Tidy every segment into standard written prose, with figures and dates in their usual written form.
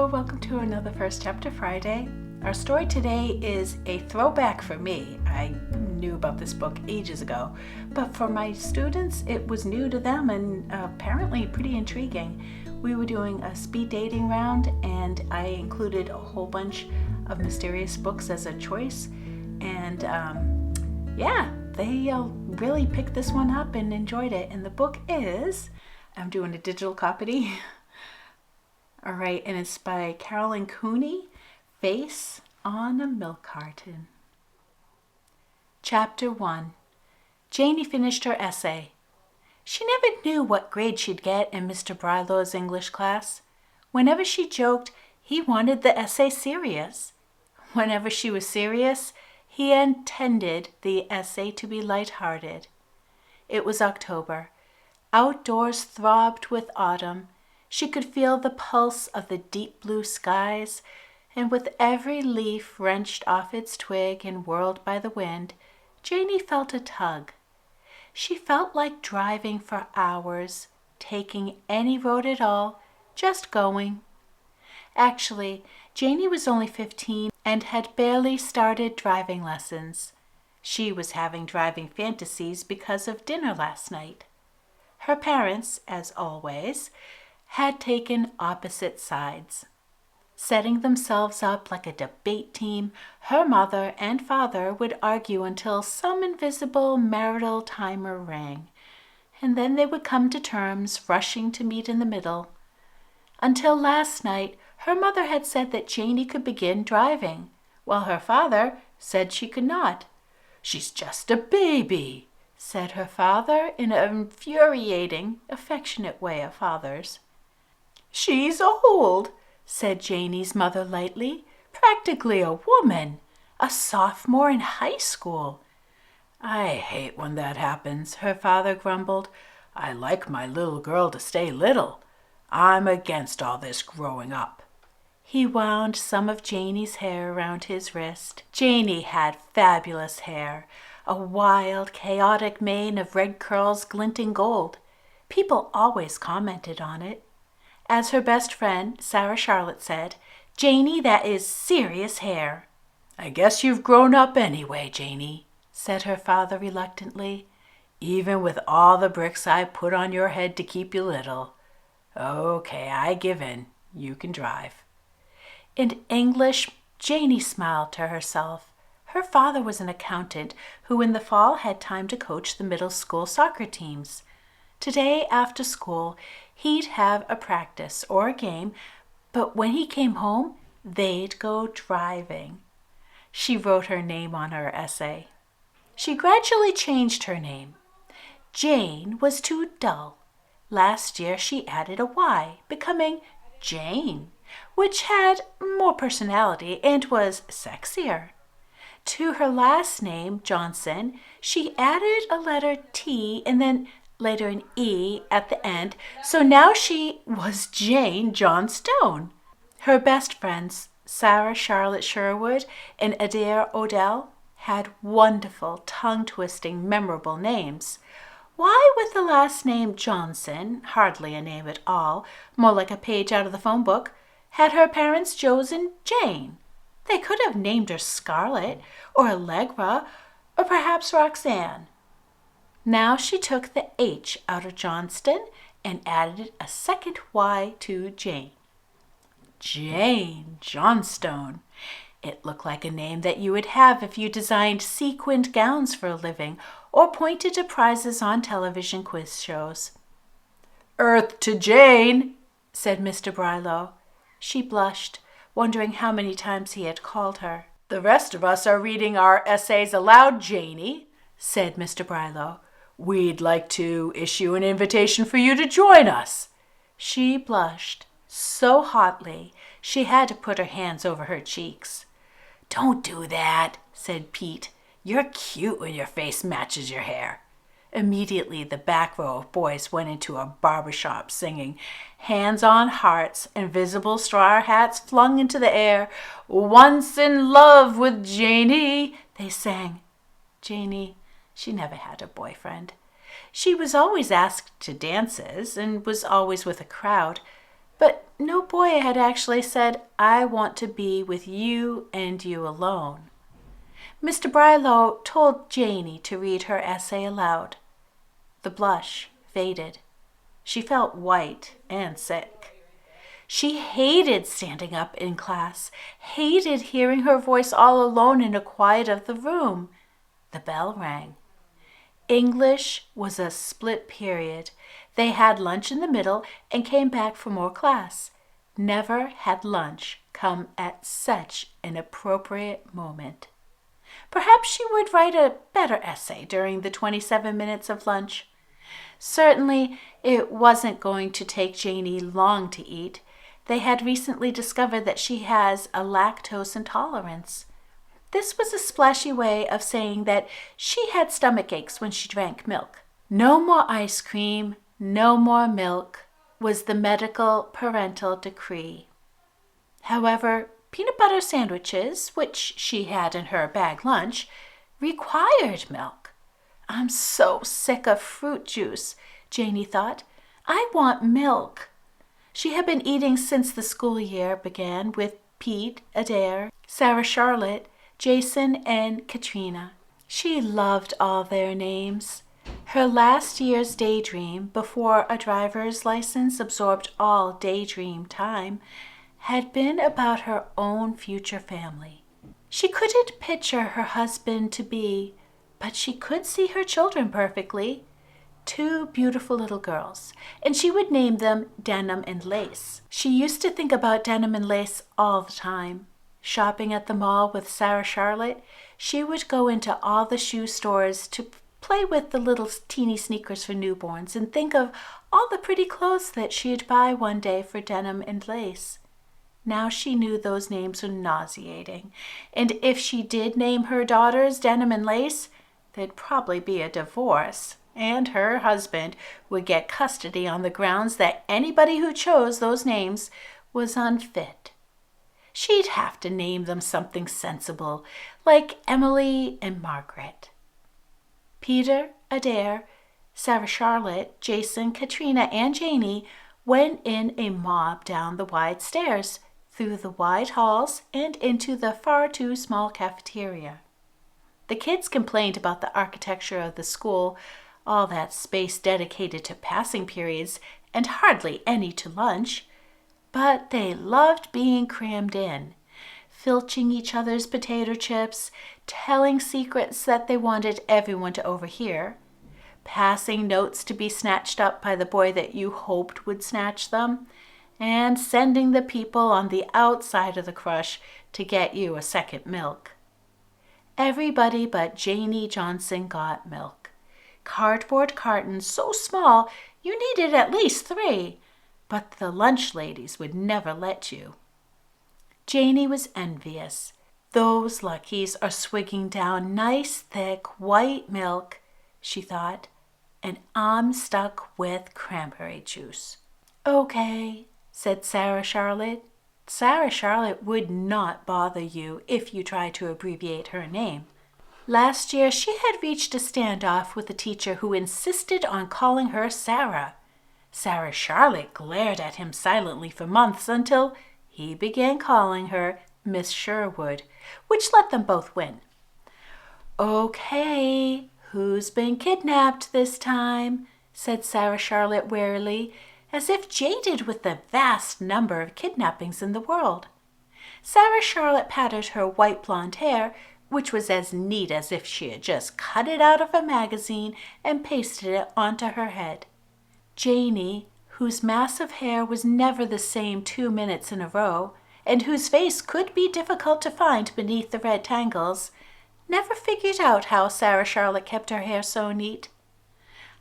Welcome to another First Chapter Friday. Our story today is a throwback for me. I knew about this book ages ago, but for my students it was new to them and apparently pretty intriguing. We were doing a speed dating round and I included a whole bunch of mysterious books as a choice, and they really picked this one up and enjoyed it. And the book is, I'm doing a digital copy. All right, and it's by Caroline Cooney, Face on a Milk Carton. Chapter 1. Janie finished her essay. She never knew what grade she'd get in Mr. Brylow's English class. Whenever she joked, he wanted the essay serious. Whenever she was serious, he intended the essay to be light-hearted. It was October. Outdoors throbbed with autumn. She could feel the pulse of the deep blue skies, and with every leaf wrenched off its twig and whirled by the wind, Janie felt a tug. She felt like driving for hours, taking any road at all, just going. Actually, Janie was only 15 and had barely started driving lessons. She was having driving fantasies because of dinner last night. Her parents, as always, had taken opposite sides. Setting themselves up like a debate team, her mother and father would argue until some invisible marital timer rang, and then they would come to terms, rushing to meet in the middle. Until last night, her mother had said that Janie could begin driving, while her father said she could not. "She's just a baby," said her father in an infuriating, affectionate way of fathers. "She's old," said Janie's mother lightly. "Practically a woman, a sophomore in high school." "I hate when that happens," her father grumbled. "I like my little girl to stay little. I'm against all this growing up." He wound some of Janie's hair around his wrist. Janie had fabulous hair, a wild, chaotic mane of red curls glinting gold. People always commented on it. As her best friend, Sarah Charlotte, said, "Janie, that is serious hair." "I guess you've grown up anyway, Janie," said her father reluctantly, "even with all the bricks I put on your head to keep you little. Okay, I give in. You can drive." In English, Janie smiled to herself. Her father was an accountant who in the fall had time to coach the middle school soccer teams. Today, after school, he'd have a practice or a game, but when he came home, they'd go driving. She wrote her name on her essay. She gradually changed her name. Jane was too dull. Last year she added a Y, becoming Jane, which had more personality and was sexier. To her last name, Johnson, she added a letter T and then later an E at the end, so now she was Jane Johnstone. Her best friends, Sarah Charlotte Sherwood and Adair Odell, had wonderful, tongue-twisting, memorable names. Why, with the last name Johnson, hardly a name at all, more like a page out of the phone book, had her parents chosen Jane? They could have named her Scarlet, or Allegra, or perhaps Roxanne. Now she took the H out of Johnston and added a second Y to Jane. Jane Johnstone. It looked like a name that you would have if you designed sequined gowns for a living or pointed to prizes on television quiz shows. "Earth to Jane," said Mr. Brylow. She blushed, wondering how many times he had called her. "The rest of us are reading our essays aloud, Janie," said Mr. Brylow. "We'd like to issue an invitation for you to join us." She blushed so hotly she had to put her hands over her cheeks. "Don't do that," said Pete. "You're cute when your face matches your hair." Immediately the back row of boys went into a barbershop singing, hands on hearts, invisible straw hats flung into the air. "Once in love with Janie," they sang. Janie, she never had a boyfriend. She was always asked to dances and was always with a crowd, But no boy had actually said, "I want to be with you and you alone." Mr. Brylow told Janie to read her essay aloud. The blush faded. She felt white and sick. She hated standing up in class, hated hearing her voice all alone in the quiet of the room. The bell rang. English was a split period. They had lunch in the middle and came back for more class. Never had lunch come at such an appropriate moment. Perhaps she would write a better essay during the 27 minutes of lunch. Certainly, it wasn't going to take Janie long to eat. They had recently discovered that she has a lactose intolerance. This was a splashy way of saying that she had stomach aches when she drank milk. No more ice cream, no more milk, was the medical parental decree. However, peanut butter sandwiches, which she had in her bag lunch, required milk. "I'm so sick of fruit juice," Janie thought. "I want milk." She had been eating since the school year began with Pete, Adair, Sarah Charlotte, Jason, and Katrina. She loved all their names. Her last year's daydream, before a driver's license absorbed all daydream time, had been about her own future family. She couldn't picture her husband to be, but she could see her children perfectly. 2 beautiful little girls, and she would name them Denim and Lace. She used to think about Denim and Lace all the time. Shopping at the mall with Sarah Charlotte, she would go into all the shoe stores to play with the little teeny sneakers for newborns and think of all the pretty clothes that she'd buy one day for Denim and Lace. Now she knew those names were nauseating, and if she did name her daughters Denim and Lace, there'd probably be a divorce, and her husband would get custody on the grounds that anybody who chose those names was unfit. She'd have to name them something sensible, like Emily and Margaret. Peter, Adair, Sarah Charlotte, Jason, Katrina, and Janie went in a mob down the wide stairs, through the wide halls, and into the far too small cafeteria. The kids complained about the architecture of the school, all that space dedicated to passing periods and hardly any to lunch. But they loved being crammed in, filching each other's potato chips, telling secrets that they wanted everyone to overhear, passing notes to be snatched up by the boy that you hoped would snatch them, and sending the people on the outside of the crush to get you a second milk. Everybody but Janie Johnson got milk. Cardboard cartons so small you needed at least 3, but the lunch ladies would never let you. Janie was envious. "Those luckies are swigging down nice, thick, white milk," she thought, "and I'm stuck with cranberry juice." "Okay," said Sarah Charlotte. Sarah Charlotte would not bother you if you tried to abbreviate her name. Last year she had reached a standoff with a teacher who insisted on calling her Sarah. Sarah Charlotte glared at him silently for months until he began calling her Miss Sherwood, which let them both win. "Okay, who's been kidnapped this time?" said Sarah Charlotte wearily, as if jaded with the vast number of kidnappings in the world. Sarah Charlotte patted her white blonde hair, which was as neat as if she had just cut it out of a magazine and pasted it onto her head. Janie, whose mass of hair was never the same 2 minutes in a row, and whose face could be difficult to find beneath the red tangles, never figured out how Sarah Charlotte kept her hair so neat.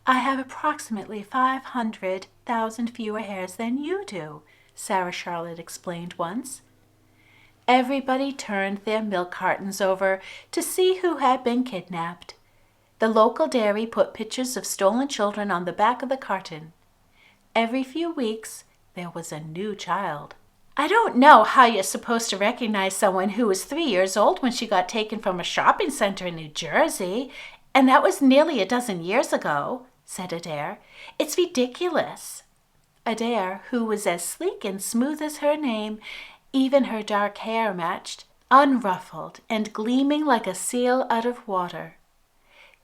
"I have approximately 500,000 fewer hairs than you do," Sarah Charlotte explained once. Everybody turned their milk cartons over to see who had been kidnapped. The local dairy put pictures of stolen children on the back of the carton. Every few weeks, there was a new child. "I don't know how you're supposed to recognize someone who was 3 years old when she got taken from a shopping center in New Jersey, and that was nearly a dozen years ago," said Adair. "It's ridiculous." Adair, who was as sleek and smooth as her name, even her dark hair matched, unruffled and gleaming like a seal out of water.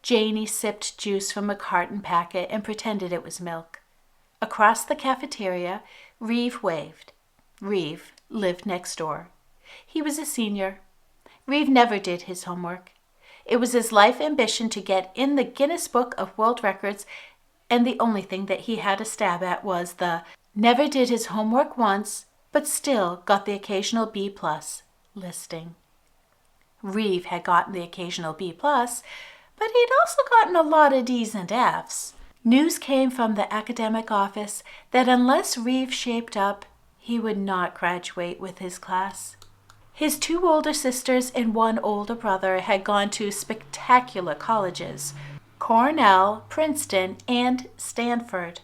Janie sipped juice from a carton packet and pretended it was milk. Across the cafeteria, Reeve waved. Reeve lived next door. He was a senior. Reeve never did his homework. It was his life ambition to get in the Guinness Book of World Records, and the only thing that he had a stab at was the never did his homework once, but still got the occasional B+ listing. Reeve had gotten the occasional B+, but he'd also gotten a lot of D's and F's. News came from the academic office that unless Reeve shaped up, he would not graduate with his class. His 2 older sisters and 1 older brother had gone to spectacular colleges, Cornell, Princeton, and Stanford.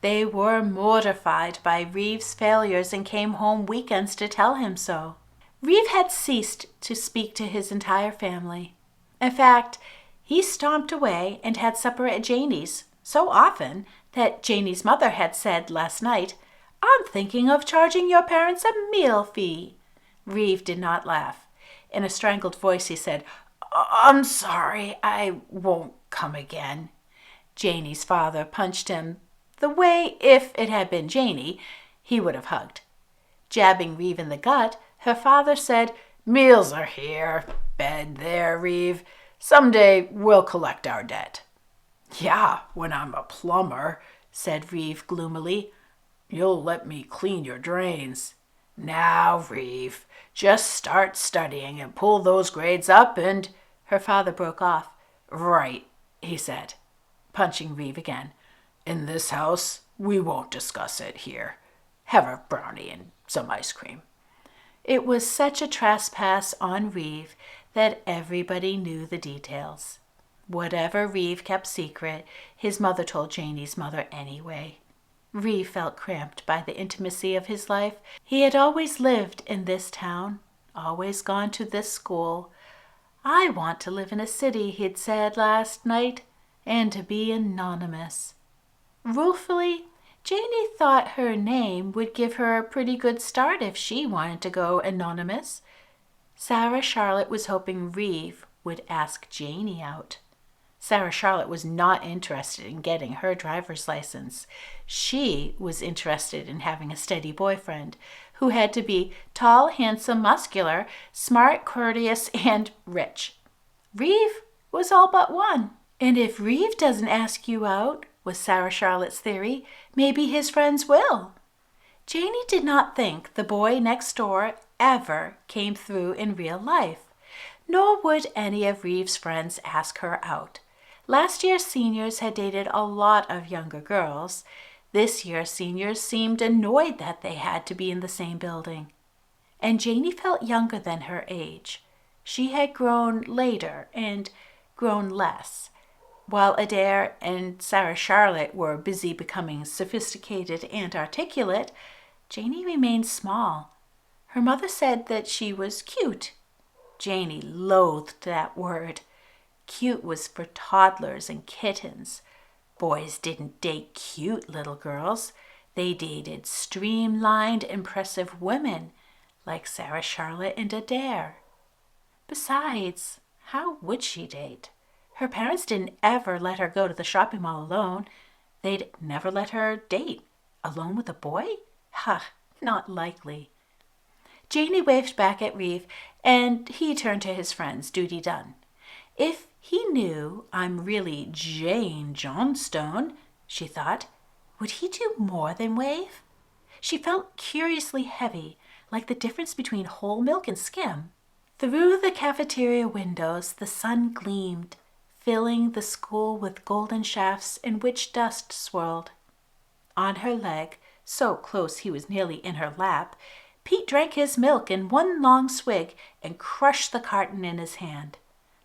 They were mortified by Reeve's failures and came home weekends to tell him so. Reeve had ceased to speak to his entire family. In fact, he stomped away and had supper at Janie's so often that Janie's mother had said last night, "I'm thinking of charging your parents a meal fee." Reeve did not laugh. In a strangled voice he said, "I'm sorry, I won't come again." Janie's father punched him the way, if it had been Janie, he would have hugged. Jabbing Reeve in the gut, her father said, "Meals are here, bed there, Reeve. Someday we'll collect our debt." "Yeah, when I'm a plumber," said Reeve gloomily. "You'll let me clean your drains." "Now, Reeve, just start studying and pull those grades up and—" Her father broke off. "Right," he said, punching Reeve again. "In this house, we won't discuss it here. Have a brownie and some ice cream." It was such a trespass on Reeve that everybody knew the details. Whatever Reeve kept secret, his mother told Janie's mother anyway. Reeve felt cramped by the intimacy of his life. He had always lived in this town, always gone to this school. "I want to live in a city," he'd said last night, "and to be anonymous." Ruefully, Janie thought her name would give her a pretty good start if she wanted to go anonymous. Sarah Charlotte was hoping Reeve would ask Janie out. Sarah Charlotte was not interested in getting her driver's license. She was interested in having a steady boyfriend who had to be tall, handsome, muscular, smart, courteous, and rich. Reeve was all but one. "And if Reeve doesn't ask you out," was Sarah Charlotte's theory, "maybe his friends will." Janie did not think the boy next door ever came through in real life, nor would any of Reeve's friends ask her out. Last year's seniors had dated a lot of younger girls. This year's seniors seemed annoyed that they had to be in the same building. And Janie felt younger than her age. She had grown later and grown less. While Adair and Sarah Charlotte were busy becoming sophisticated and articulate, Janie remained small. Her mother said that she was cute. Janie loathed that word. Cute was for toddlers and kittens. Boys didn't date cute little girls. They dated streamlined, impressive women like Sarah Charlotte and Adair. Besides, how would she date? Her parents didn't ever let her go to the shopping mall alone. They'd never let her date alone with a boy? Not likely. Janie waved back at Reeve, and he turned to his friends, duty done. If he knew I'm really Jane Johnstone, she thought, would he do more than wave? She felt curiously heavy, like the difference between whole milk and skim. Through the cafeteria windows, the sun gleamed, filling the school with golden shafts in which dust swirled. On her leg, so close he was nearly in her lap, Pete drank his milk in one long swig and crushed the carton in his hand.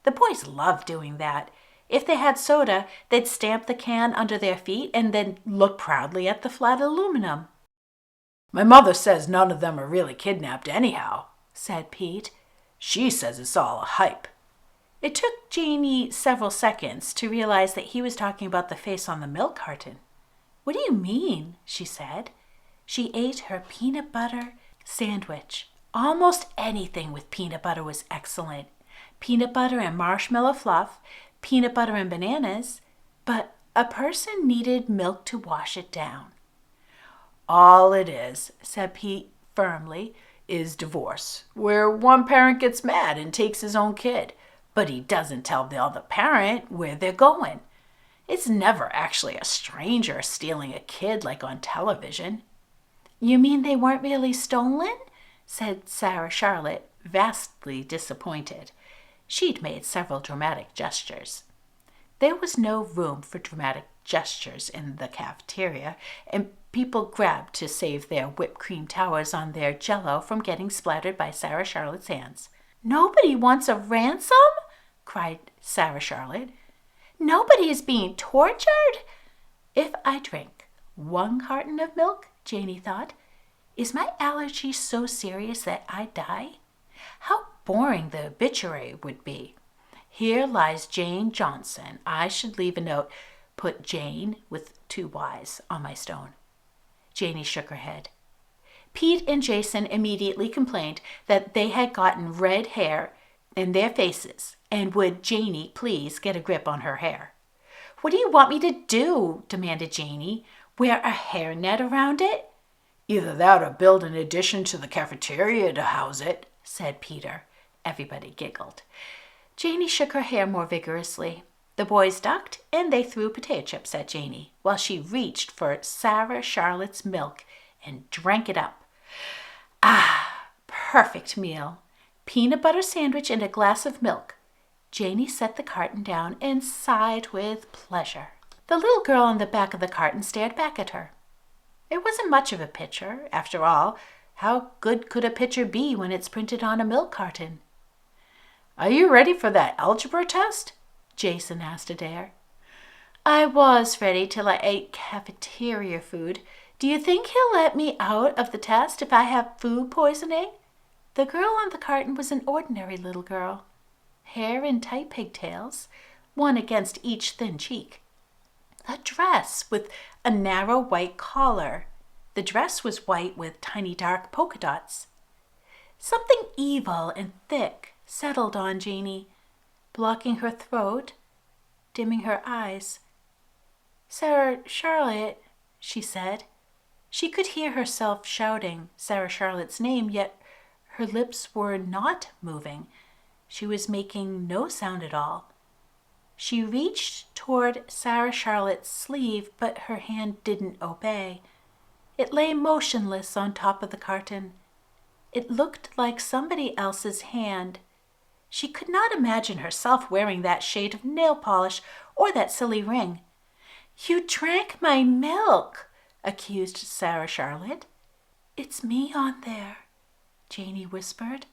The boys loved doing that. If they had soda, they'd stamp the can under their feet and then look proudly at the flat aluminum. "My mother says none of them are really kidnapped anyhow," said Pete. "She says it's all a hype." It took Janie several seconds to realize that he was talking about the face on the milk carton. "What do you mean?" she said. She ate her peanut butter sandwich. Almost anything with peanut butter was excellent. Peanut butter and marshmallow fluff, peanut butter and bananas, but a person needed milk to wash it down. "All it is," said Pete firmly, "is divorce, where one parent gets mad and takes his own kid, but he doesn't tell the other parent where they're going. It's never actually a stranger stealing a kid like on television." "You mean they weren't really stolen?" said Sarah Charlotte, vastly disappointed. She'd made several dramatic gestures. There was no room for dramatic gestures in the cafeteria, and people grabbed to save their whipped cream towers on their Jell-O from getting splattered by Sarah Charlotte's hands. "Nobody wants a ransom?" cried Sarah Charlotte. "Nobody is being tortured?" "If I drink 1 carton of milk," Janie thought, "is my allergy so serious that I die? How boring the obituary would be. Here lies Jane Johnson. I should leave a note. Put Jane with 2 Y's on my stone." Janie shook her head. Pete and Jason immediately complained that they had gotten red hair in their faces, and would Janie please get a grip on her hair. "What do you want me to do?" demanded Janie. "Wear a hairnet around it?" "Either that or build an addition to the cafeteria to house it," said Peter. Everybody giggled. Janie shook her hair more vigorously. The boys ducked, and they threw potato chips at Janie, while she reached for Sarah Charlotte's milk and drank it up. Ah, perfect meal. Peanut butter sandwich and a glass of milk. Janie set the carton down and sighed with pleasure. The little girl on the back of the carton stared back at her. It wasn't much of a picture. After all, how good could a picture be when it's printed on a milk carton? "Are you ready for that algebra test?" Jason asked Adair. "I was ready till I ate cafeteria food. Do you think he'll let me out of the test if I have food poisoning?" The girl on the carton was an ordinary little girl. Hair in tight pigtails, one against each thin cheek. A dress with a narrow white collar. The dress was white with tiny dark polka dots. Something evil and thick settled on Janie, blocking her throat, dimming her eyes. "Sarah Charlotte," she said. She could hear herself shouting Sarah Charlotte's name, yet her lips were not moving. She was making no sound at all. She reached toward Sarah Charlotte's sleeve, but her hand didn't obey. It lay motionless on top of the carton. It looked like somebody else's hand. She could not imagine herself wearing that shade of nail polish or that silly ring. "You drank my milk," accused Sarah Charlotte. "It's me on there," Janie whispered.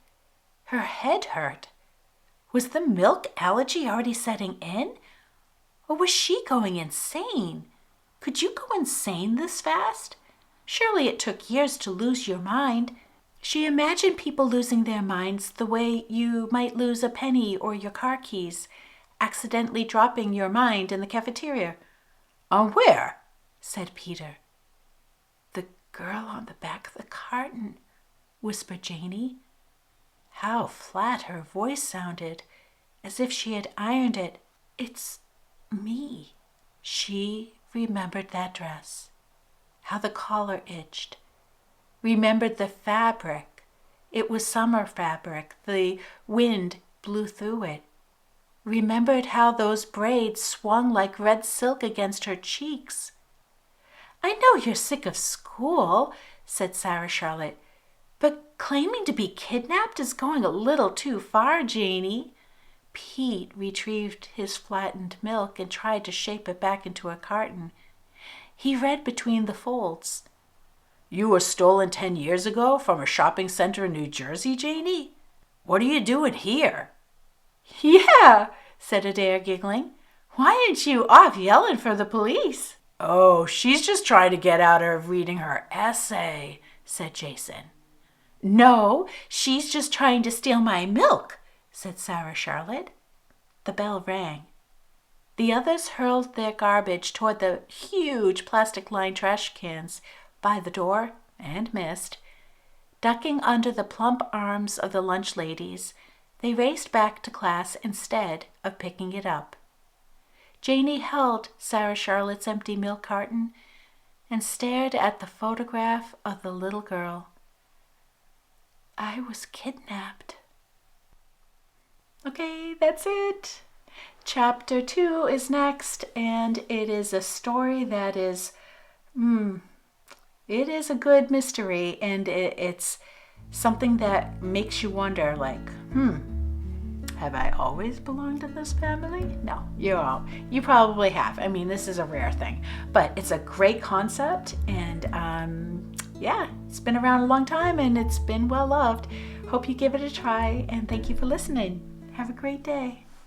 Her head hurt. Was the milk allergy already setting in? Or was she going insane? Could you go insane this fast? Surely it took years to lose your mind. She imagined people losing their minds the way you might lose a penny or your car keys, accidentally dropping your mind in the cafeteria. "On where?" said Peter. "The girl on the back of the carton," whispered Janie. How flat her voice sounded, as if she had ironed it. "It's me." She remembered that dress, how the collar itched. Remembered the fabric. It was summer fabric. The wind blew through it. Remembered how those braids swung like red silk against her cheeks. "I know you're sick of school," said Sarah Charlotte, "but claiming to be kidnapped is going a little too far, Janie." Pete retrieved his flattened milk and tried to shape it back into a carton. He read between the folds. "You were stolen 10 years ago from a shopping center in New Jersey, Janie? What are you doing here?" "Yeah," said Adair, giggling. "Why aren't you off yelling for the police?" "Oh, she's just trying to get out of reading her essay," said Jason. "No, she's just trying to steal my milk," said Sarah Charlotte. The bell rang. The others hurled their garbage toward the huge plastic-lined trash cans by the door and missed. Ducking under the plump arms of the lunch ladies, they raced back to class instead of picking it up. Janie held Sarah Charlotte's empty milk carton and stared at the photograph of the little girl. I was kidnapped. Okay, that's it. Chapter 2 is next, and it is a story that is, it is a good mystery, and it's something that makes you wonder, like, have I always belonged to this family? No, you probably have. I mean, this is a rare thing, but it's a great concept, and yeah, it's been around a long time, and it's been well loved. Hope you give it a try, and thank you for listening. Have a great day.